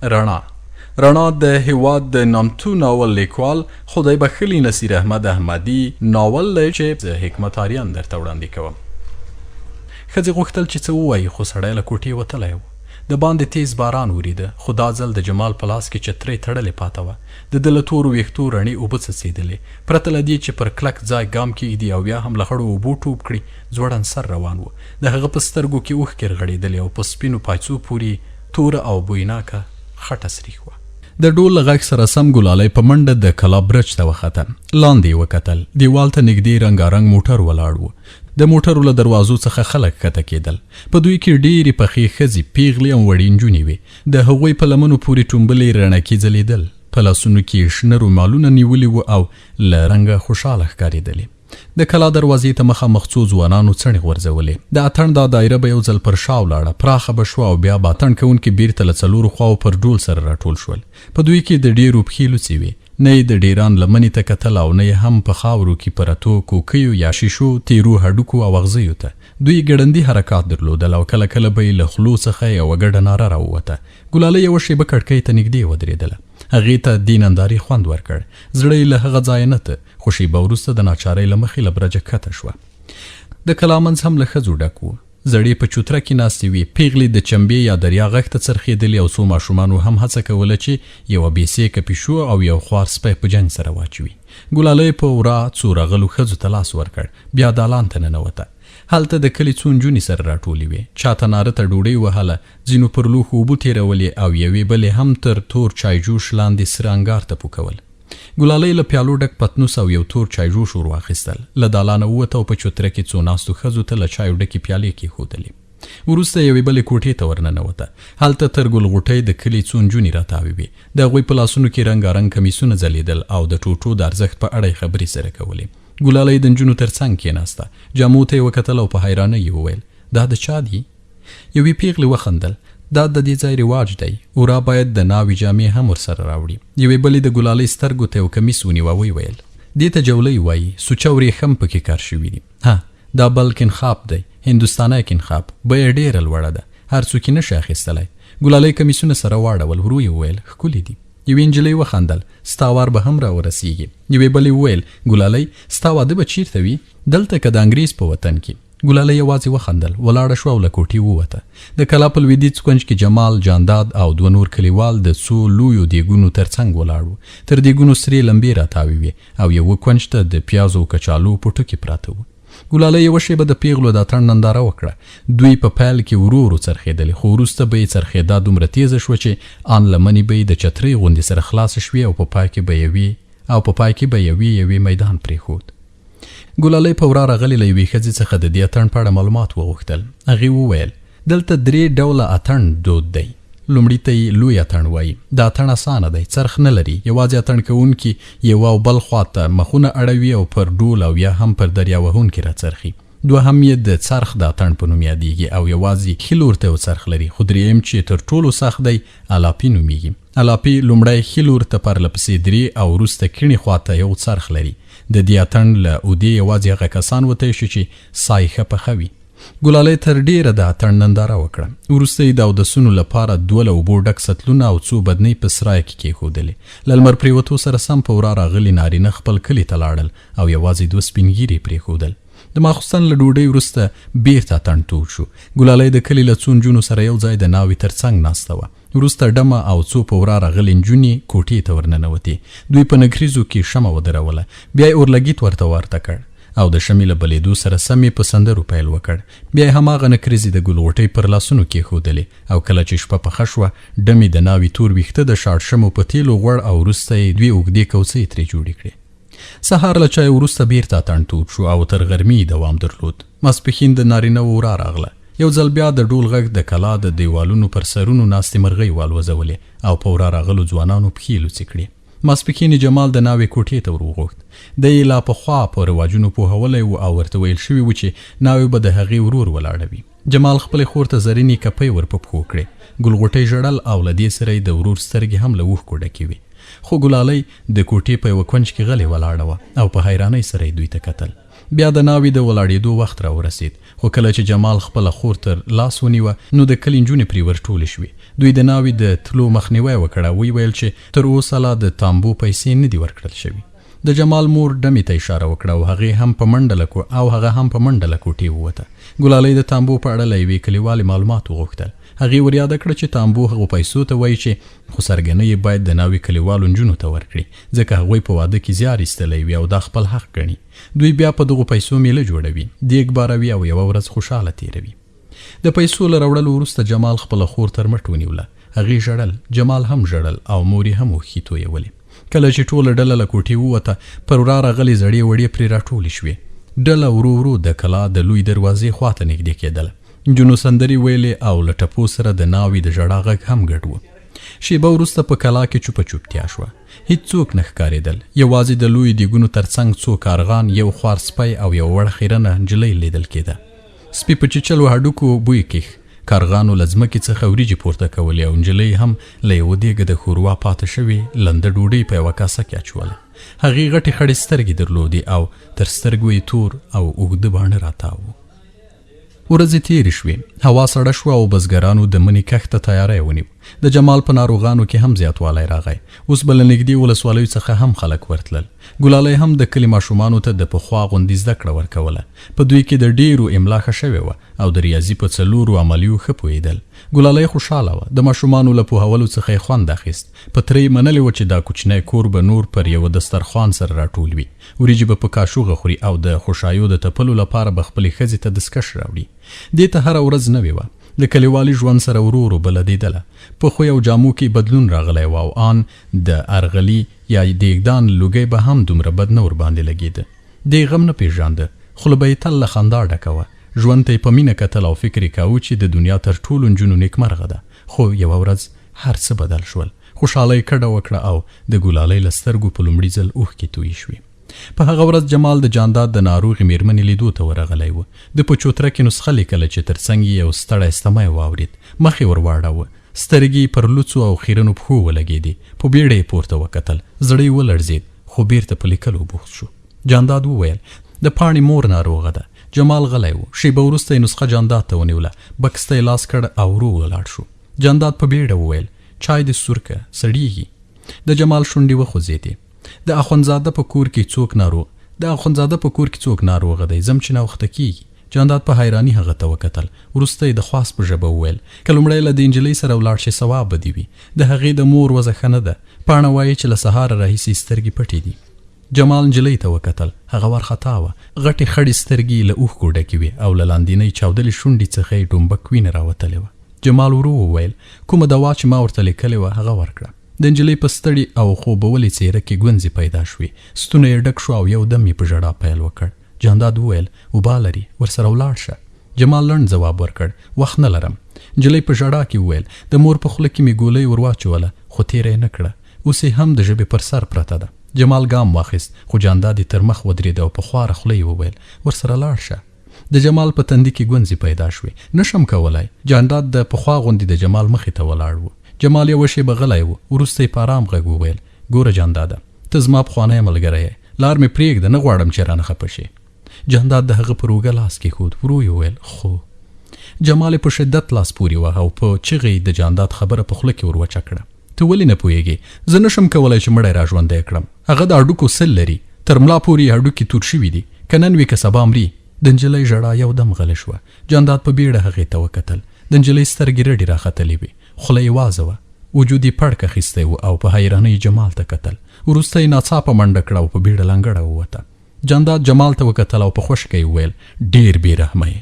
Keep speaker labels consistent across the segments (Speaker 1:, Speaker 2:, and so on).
Speaker 1: رڼا د هیواد د نامتو ناول لیکوال خدای بخښلي نصیر احمد احمدي ناول دی چې د حکمت اریان درته وړاندې کوم. ښځې غوښتل چې څه ووایي خو سړی له کوټې وتلی و. د باندې تیز باران وریده خو دا ځل د جمال په لاس کې چترۍ تړلې پاته وه. د ده له تورو ویښتو رڼې اوبه څڅېدلې پرته له دې چې پر کلک ځای ګام کېږدي او بیا هم له خړو اوبو ټوپ کړي. ځوړند سر روان و. د هغه په سترګو کې اوښکې رغړېدلې او په سپینو پایڅو پورې توره او بویناکه خټه سریښ وه. د ډول له غږ سره سم ګلالی په منډه د کلا برج ته وخته. لاندې یې وکتل. دیوال ته نږدې رنګارنګ موټر ولاړ و. د موټرو له دروازو څخه خلک ښکته کېدل. په دوی کې ډېرې پخې ښځې، پیغلې او وړې نجونې وې. د هغوی په لمنو پورې ټومبلې رڼکې ځلېدل. په لاسونو کې شنه رومالونه نیولي وو او له رنګه خوشحاله ښکارېدلې. د کلا دروازې ته مخامخ څو ځوانانو څڼې غورځولې. د اتڼ دا دایره به یو ځل پر شا ولاړه، پراخه به شوه او بیا به اتڼ کوونکي بیرته له څلورو خواو پر ډول سره راټول شول. په دوی کې د ډېرو پښې لوڅې وې. نه یې د ډیران لمنې ته کتل او نه یې هم په خاورو کې پرتو کوکیو یا شیشو، تیرو هډوکو او اغزیو ته. دوی ګړندي حرکات درلودل او کله کله به یې له خولو څخه یوه ګډه ناره راووته. ګلالۍ یوه شېبه کړکۍ ته نږدې ودرېدله. هغې ته دې نندارې خوند ورکړ. زړه یې له هغه ځایه نه ته، خو شېبه وروسته د ناچارۍ له مخې له برجه کښته شوه. د کلا منځ هم له ښځو ډک و. زړې په چوتره کې ناستې وې. پیغلې د چمبې یا دریا غږ ته څرخېدلې او څو ماشومانو هم هڅه کوله چې یوه بېسېکه پیشو او یو خوار سپی په جنګ سره واچوي. ګلالۍ په ورا څو راغلو ښځو ته لاس ورکړ. بیا دالان ته ننوته. هلته د کلي څو نجونې سره راټولې وې. چاته ناره ته ډوډۍ وهله، ځینو پر لوښو اوبه تېرولې او یوې بلې هم تر تور چایجوش لاندې سره انګار ته پوکول. ګلالۍ له پیالو ډک پتنوس او یو تور چایجوش ور واخیستل. له دالانه ووته او په چوتره کې څو ناستو ښځو ته له چایو ډکې پیالې کېښودلې. وروسته یوې بلې کوټې ته ورننوته. هلته تر ګلغوټۍ د کلي څو نجونې راتاوې وې. د هغوی په لاسونو کې رنګارنګ کمیسونه ځلېدل او د ټوټو د ارزښت په اړه یې خبرې سره کولې. ګلالۍ د نجونو تر څنګ کېناسته. جامو ته یې وکتل او په حیرانۍ یې وویل، دا د چا دي؟ یوې پیغلې وخندل. دا د دې ځای رواج دی. ورا باید د ناوې جامې هم ورسره راوړي. یوې بلې د ګلالۍ سترګو ته یو کمیس ونیوه. ویل، دې ته جولۍ وایي. سوچه ورېښم پکې کار شوي دي. ها، دا بل کنخاب دی، هندوستانی کنخاب. بیه ډېره لوړه ده، هر څوک یې نشي اخیستلی. ګلالۍ کمیسونه سره واړول. ورو یې وویل، ښکلي دي. یوې نجلۍ وخندل، ستا وار به هم راورسېږي. یوې بلې وویل، ګلالۍ ستا واده به چیرته وي؟ دلته که د انګریز په وطن کې؟ ګلالۍ یوازې وخندل، ولاړه شوه او له کوټې ووته. د کلا په لویدیځ کونج کې جمال، جانداد او دوه نور کلیوال د څو لویو دیګونو تر څنګ ولاړ وو. تر دیګونو سرې لمبې راتاوې وې او یوه کونج ته د پیازو او کچالو پوټکي پراته وو. ګلالۍ یوه شېبه د پیغلو د اتڼ ننداره وکړه. دوی په پیل کې ورو ورو څرخېدلې، خو وروسته به یې څرخېدا دومره تیزه شوه چې ان لمنې به یې د چترۍ غوندې سره خلاصه شوې او په پای کې به یوې میدان پرېښود. ګلالۍ په ورا راغلې له یوې ښځې څخه د دې اتڼ په اړه معلومات وغوښتل. هغې وویل، دلته 3 ډوله اتڼ دود دی. لومړي ته یې لوی اتڼ وایي. دا اتڼ اسانه دی، څرخ نه لري. یوازې اتڼ کوونکي یو او بل خوا ته مخونه اړوي او پر ډول او یا هم پر دریا وهونکي راڅرخي. دوهم یې د څرخ د اتڼ په نوم یادېږي او یوازې ښي لور ته یو څرخ لري. خو دریم چې تر ټولو سخت دی الاپي نومیږي. الاپي لومړی ښي لور ته پرله پسې 3 او وروسته کیڼې خوا ته یو څرخ لري. د دې اتڼ له اودې یوازې هغه کسان وتی شي چې سای ښه پخوي. ګلالۍ تر ډېره د اتڼ ننداره وکړه. وروسته یې د اودسونو لپاره 2 له اوبو ډک سطلونه او څو بدنۍ په سرای کې کېښودلې. له لمر پرېوتو سره سم په ورا راغلي نارینه خپل کلي ته لاړل او یوازې 2 سپین ږیرې پرېښودل. د ماخوستن له ډوډۍ وروسته بیرته اتڼ تود شو. ګلالۍ د کلي له څو نجونو سره یو ځای د ناوې تر څنګ ناسته وه. وروسته ډمه او څو په ورا راغلې نجونې کوټې ته ورننوتې. دوی په نګریزو کې شمه ودروله. بیا یې اورلګیت ورته ورته کړ او د شمې له بلېدو سره سم یې په سندرو پیل وکړ. بیا یې هماغه نکریزې د ګلغوټۍ پر لاسونو کېښودلې او کله چې شپه پخه شوه، ډمې د ناوې تور ویښته د شاړ شمو په تیلو غوړ او وروسته یې 2 اوږدې کوڅۍ ترې جوړې کړې. سهار له چای وروسته بیرته اتڼ تود شو او تر غرمې دوام درلود. ماسپښین د نارینه ورا راغله. یو ځل بیا د ډول غږ د کلا د دیوالونو پر سرونو ناستې مرغۍ والوځولې او په ورا راغلو ځوانانو پښې لوڅې کړې. ماسپښین جمال د ناوې کوټې ته ور وغوښت. دی یې لا پخوا په رواجونو پوهولی و او ورته ویل شوي و چې ناوې به د هغې ورور ولاړوي. جمال خپلې خور ته زرینې کپۍ ور په پښو کړې. ګلغوټۍ ژړل او له دې سره یې د ورور سترګې هم له اوښکو ډکې وې. خو ګلالۍ د کوټې په یوه کونج کې غلې ولاړه وه او په حیرانۍ سره یې دوی ته کتل. بیا د ناوې د ولاړېدو وخت راورسید، خو کله چې جمال خپله خور تر لاس ونیوه نو د کلي نجونې پرې ورټولې شوې. دوی د ناوې د تلو مخنیوی وکړه. ویې ویل چې تر اوسه لا د تامبو پیسې نه دي ورکړل شوي. د جمال مور ډمې ته اشاره وکړه او هغه هم په منډه له کوټې ووته. ګلالۍ د تامبو په اړه له یوې کلیوالې معلومات وغوښتل. هغې وریاده کړه چې تامبو هغو پیسو ته وایي چې خو سرګنۍ یې باید د ناوې کلیوالو نجونو ته ورکړي، ځکه هغوی په واده کې زیار ایستلی وي او دا خپل حق ګڼي. دوی بیا په دغو پیسو میله جوړوي، دیګ باروي او یوه ورځ خوشحاله تیروي. د پیسو له راوړلو وروسته جمال خپله خور تر مټ ونیوله. هغې ژړل، جمال هم ژړل او مور یې هم اوښکې تویولې. کله چې ټوله ډله له کوټې ووته پر ورا راغلې زړې وړې پرې راټولې شوې. ډله ورو ورو د کلا د لوی دروازې خواته نږدې کېدله. نجونو سندرې ویلې او له ټپو سره د ناوې د ژړا غږ هم ګډ و. شیبه وروسته په کلا کې چوپه چوپتیا شوه. هیڅوک نه ښکارېدل. یوازې د لویو دیګونو تر څنګ څو کارغان، یو خوار سپی او یو وړه خیرنه نجلۍ لیدل کېده. سپي په چیچلو هډوکو بوی کېښ. کارغانو له ځمکې څخه وریجې پورته کولې او نجلۍ هم له یوه دیګه د ښوروا پاته شوې لنده ډوډۍ په یوه کاسه کې اچوله. هغې غټې خړې سترګې درلودې او تر سترګو یې تور او اوږده باڼه راتاو. ورځې تېرې شوې، هوا سړه شوه او بزګرانو د مني کښت ته تیاری ونیو. د جمال په ناروغانو کې هم زیاتوالی راغی. اوس به له نږدې ولسوالیو څخه هم خلک ورتلل. ګلالۍ هم د کلي ماشومانو ته د پخوا غوندې زده کړه ورکوله. په دوی کې د ډېرو املا ښه شوې وه او د ریاضي په 4 عملیو ښه پوهېدل. ګلالۍ خوشحاله وه. د ماشومانو له پوهولو څخه یې خوند اخیست. په تره یې منلې وه چې دا کوچنی کور به نور پر یوه دسترخوان سره راټول وي. وریجې به په کاشوغه خوري او د خوشایو د تپلو لپاره به خپلې ښځې ته دستکش راوړي. دې ته هره ورځ نوې وه. د کلیوالي ژوند سره ورو ورو بلدېدله. په خوی او جامو کې بدلون راغلی و او آن د ارغلي یا دیګدان لوګی به هم دومره بد نه ورباندې لګېده. دی غم نه پېژانده، خوله به یې تل له خندا ډکه وه. ژوند ته یې په مینه کتل او فکر یې کاوه چې د دنیا تر ټولو نجونو نیکمرغه ده. خو یوه ورځ هر څه بدل شول. خوشحالۍ کډه وکړه او د ګلالۍ له سترګو په لومړي ځل اوښکې تویې شوې. په هغه ورځ جمال د جانداد د ناروغې میرمنې لیدو ته ورغلی و. د په چوتره کې نسخه لیکله چې تر څنګ یې یو ستړی ستمی واورېد. مخ یې ور واړاوه. سترګې پر لوڅو او خیرنو پښو ولګېدې. په بیړه یې پورته وکتل. زړه یې ولړزېد خو بیرته په لیکلو بوخت شو. جانداد وویل د پاڼې مور ناروغه ده. جمال غلی و. شیبه وروسته یې نسخه جانداد ته ونیوله. بکس ته یې لاس کړ او ورو ولاړ شو. جانداد په بیړه وویل چای دې سور که، سړیږي. د جمال شونډې وخوځېدې. د اخوندزاده په کور کې څوک ناروغه دی، ځم چې ناوخته کېږي. جانداد په حیراني هغه ته وکتل. وروسته یې د خواست په ژبه وویل که لومړی له د نجلۍ سره ولاړ شې ثواب به دې وي. د هغې د مور وضع ښه نه ده. پاڼه وایي چې له سهاره راهیسې سترګې پټې دي. جمال نجلۍ ته وکتل. هغه وارخطا وه. غټې خړې سترګې له اوښکو ډکې وې او له لاندینۍ چاودلې شونډې څخه یې ډومبک وینه راوتلې وه. جمال ورو وویل کومه دوا چې ما ورته لیکلې وه هغه ورکړه. د نجلۍ په ستړي او خوبولې څېره کې ګونځې پیدا شوې. ستونه یې ډک شو او یو دم یې په ژړا پیل وکړ. جانداد وویل اوبه لري، ورسره ولاړ شه. جمال لنډ ځواب ورکړ وخت نه لرم. نجلۍ په ژړا کې وویل د مور په خوله کې مې ګولۍ ور واچوله خو تېره یې نه کړه. اوس یې هم د ژبې پر سر پرته ده. جمال ګام واخیست خو جانداد یې تر مخ ودرېد او په خواره خوله یې وویل ورسره لاړ شه. د جمال په تندي کې ګونځې پیدا شوې. نشم کولی. جانداد د پخوا غوندې د جمال مخې ته ولاړ و. جمال یوه شیبه غلی و. وروسته یې په ارام غږ وویل ګوره جانداده ته زما پخوانی ملګری یې. لار مې پرېږده، نه غواړم چې رانه خفه شې. جانداد د هغه پر اوږه لاس کېښود. ورو یې وویل خو. جمال په شدت لاس پورې وه او په چغې د جانداد خبره په خوله کې ور وچه کړه. ته ولې نه پوهېږې؟ زه نشم کولی چې مړی را ژوندی کړم. هغه د هډوکو سل لري، تر ملا پورې یې هډوکي تور شوي دي. که نن وي که سبا مري. د نجلۍ ژړا یو دم غلی شوه. جانداد په بیړه هغې ته وکتل. د نجلۍ سترګې رډې راختلې وې. خوله یې وازه وه. وجود یې پړک اخیستی و او په حیرانۍ جمال ته کتل. وروسته یې ناڅاپه منډه کړه او په بیړه لنګړه ووته. جانداد جمال ته وکتل او په خوشکه یې وویل ډېر بې رحمه یې.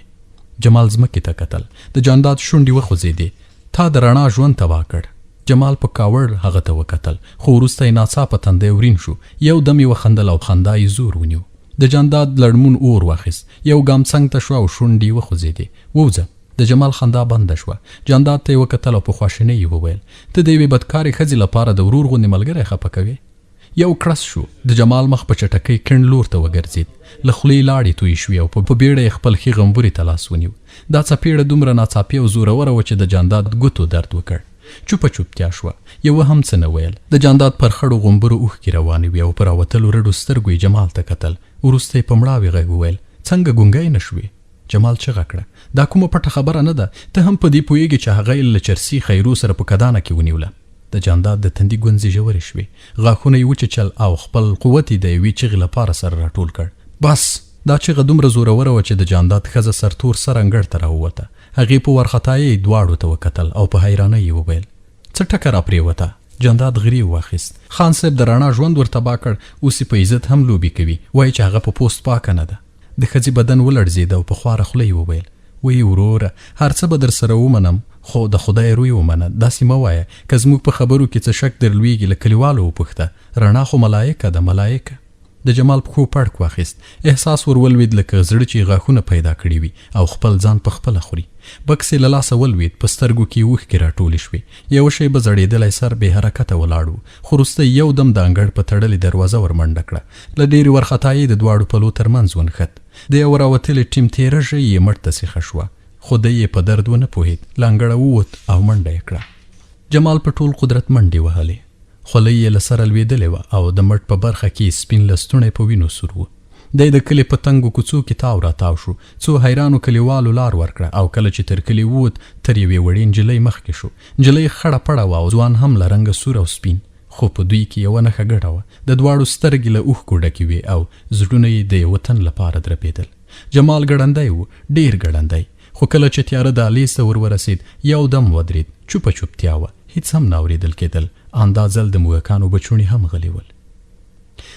Speaker 1: جمال ځمکې ته کتل. د جانداد شونډې وخوځېدې. تا د رڼا ژوند تباه کړ. جمال په کاوړ هغه ته وکتل خو وروسته یې ناڅاپه تندی ورین شو. یو دم یې وخندل او خندا یې زور ونیو. د جانداد لړمون اور واخیست. یو ګام څنګ ته شوه او شونډې یې وخوځېدې. ووځه. د جمال خندا بنده شوه. جانداد ته یې وکتل او په خواشینۍ یې وویل ته د یوې بدکارې ښځې لپاره د ورور غوندې ملګری خفه کوې. یو کړس شو. د جمال مخ په چټکۍ کیڼ لور ته وګرځېد. له خولې لاړې تویې شوې او په بیړه یې خپل ښي غمبوري ته لاس ونیو. دا څپېړه دومره ناڅاپي او زوروره وه چې د جانداد ګوتو درد وکړ. چوپه چوپتیا شوه. یوه هم څه نه ویل. د جانداد پر خړو غومبرو اوښکې روانې وې او په راوتلو رډو سترګو یې جمال ته کتل. وروسته یې په مړاوي غږ وویل څنګه ګونګی نه شوې؟ جمال چغه کړه دا کومه پټه خبره نه ده، ته هم په دې پوهېږې چې هغه یې له چرسي خیرو سره په کدانه کې ونیوله. د جانداد د تندي ګونځې ژورې شوې، غاښونه یې وچچل او خپل قوت یې د یوې چغې لپاره سره راټول کړ. بس دا چغه دومره زوروره وه چې د جانداد ښځه سرتور سر انګړ ته راووته. هغې په وارخطایۍ دواړو ته وکتل او په حیرانۍ یې وویل څه ټکه راپرېوته؟ جانداد غري واخیست. خان صاحب د رڼا ژوند ور تباه کړ، اوس یې په عزت هم لوبې کوي، وایي چې هغه په پوست پاکه نه ده. د ښځې بدن ولړزېده او په خواره خوله یې وویل وی وروره هر څه به در سره ومنم، خو د خدای روی ومنه، داسې مه وایه که زموږ په خبرو کې څه شک در لویږي له کلیوالو وپوښته. رڼا خو ملایکه ده، ملایکه. د جمال پښو پړک واخیست. احساس ور ولوید لکه زړه چې غاښونه پیدا کړي وي او خپل ځان په خپله خوري. بکس یې له لاسه ولوید، په سترګو کې اوښکې راټولې شوې. یو شی به زړېدلی سر بې حرکته ولاړ و، خو وروسته یو دم د انګړ په تړلې دروازه ور منډه کړه. له ډېرې وارخطایۍ د دواړو پلو ترمنځ ونښت. د یو راوتلې ټیم تېره ژۍ یې مټ ته سیخه شوه، خو دی یې په درد ونه پوهېد. له انګړه ووت او منډه یې کړه. جمال په ټول قدرت منډې وهلې. خولۍ یې له سره لوېدلې وه او د مټ په برخه کې سپین لستوڼی په وینو سور و. دی د کلي په تنګو کوڅو کې تاو راتاو شو. څو حیرانو کلیوالو لار ورکړه او کله چې تر کلي ووت تر یوې وړې نجلۍ مخکې شو. نجلۍ خړه پړه وه او ځوان هم له رنګه سور او سپین، خو په دوی کې یوه نښه ګډه وه. د دواړو سترګې له اوښکو ډکې وې او زړونه یې د یوه تن لپاره درپېدل. جمال ګړندی و، ډېر ګړندی، خو کله چې تیاره دهلیز ته ورورسېد یو دم ودرېد. چوپه چوپتیا وه، هیڅ هم نه اورېدل کېدل. اندازل د موږکانو بچوڼي هم غلي ول.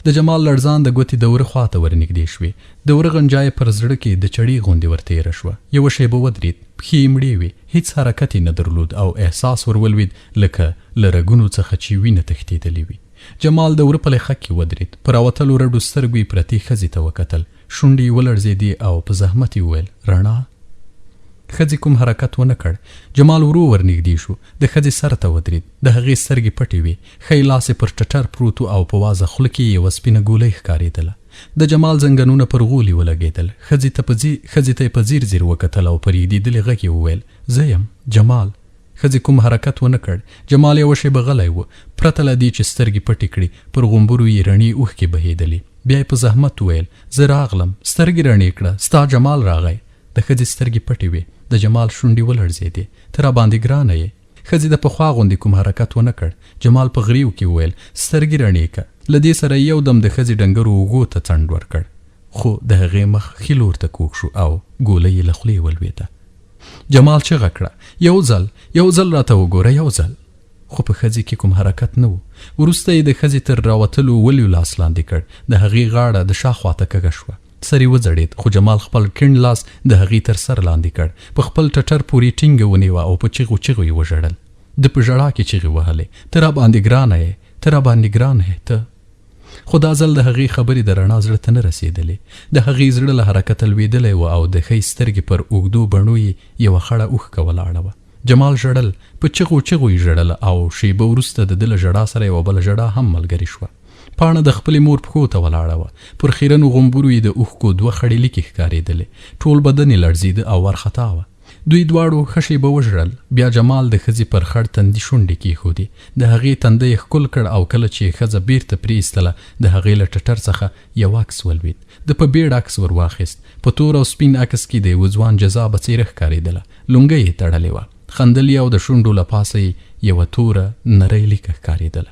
Speaker 1: د جمال لړزان د ګوتې د وره خواته ورنږدې شوې. د وره غنجا یې پر زړه کې د چړې غوندې ورتېره شوه. یوه شیبه ودرېد، پښې یې مړې وې، هېڅ حرکت یې نه درلود او احساس ور ولوید لکه له رګونو څخه چې وینه تښتېدلې وي. جمال د وره په لیخه کې ودرېد. په راوتلو رډو سترګو یې پرتې ښځې ته وکتل. شونډې یې ولړزېدې او په زحمت یې وویل رڼا. ښځې کوم حرکت ونه کړ. جمال ورو ورنږدې شو، د ښځې سر ته ودرېد. د هغې سترګې پټې وې، ښی لاس یې پر ټټر پروت او په وازه خوله کې یې یوه سپینه ګولۍ ښکارېدله. د جمال زنګنونه پر غولي ولګېدل. ښځې ته یې په ځیر ځیر وکتل او په رېږدېدلې غږ یې وویل زه یم جمال. ښځې کوم حرکت ونه کړ. جمال یوه شیبه غلی و، پرته له دې چې سترګې پټې کړي. پر غومبرو یې رڼې اوښکې بهېدلې. بیا یې په زحمت وویل زه راغلم، سترګې رڼې کړه، ستا جمال راغی. د ښځې سترګې پټې وې. د جمال شونډې ولړزېدې. ته راباندې ګرانه یې. ښځې د پخوا غوندې کوم حرکت ونه کړ. جمال په غریو کې وویل سترګې رڼې که. له دې سره یو دم د ښځې ډنګرو اوږو ته څنډ ورکړ، خو د هغې مخ ښي لور ته کوږ شو او ګوله یې له خولې ولوېده. جمال چغه کړه یو ځل راته وګوره، یو ځل. خو په ښځې کې کوم حرکت نه و. وروسته یې د ښځې تر راوتلو ولیو لاس لاندې کړ. د هغې غاړه د شا خواته کږه شوه. سر یې وځړېد، خو جمال خپل کیڼ لاس د هغې تر سر لاندې کړ. په خپل ټټر پورې ټینګه ونیوه او په چغو چغو یې وژړل. د په ژړا کې چغې وهلې ته راباندې ګرانه یې، ته راباندې ګرانه یې ته. خو دا ځل د هغې خبرې د رڼا زړه ته نه رسېدلې. د هغې زړه له حرکته لوېدلی و او د ښۍ سترګې پر اوږدو بڼو یې یوه خړه اوښکه ولاړه وه. جمال ژړل، په چغو چغو یې ژړل او شیبه وروسته د ده له ژړا سره یوه بله ژړا هم ملګرې شوه. پاڼه د خپلې مور پښو ته ولاړه وه. پر خیرنو غومبرو یې د اوښکو دوه خړې لیکې ښکارېدلې. ټول بدن یې لړزېده او وارخطا وه. دوی دواړو ښه شیبه وژړل. بیا جمال د ښځې پر خړ تندي شونډې کېښودې. د هغې تنده یې ښکل کړ او کله چې ښځه بیرته پرېیستله د هغې له ټټر څخه یو عکس ولوېد. د په بیړه عکس ور واخیست. په تور او سپین عکس کې د یوه ځوان جذابه څېره ښکارېدله. لونګۍ یې تړلې وه. خندلې او د شونډو له پاسه یې یوه توره نرۍ لیکه ښکارېدله.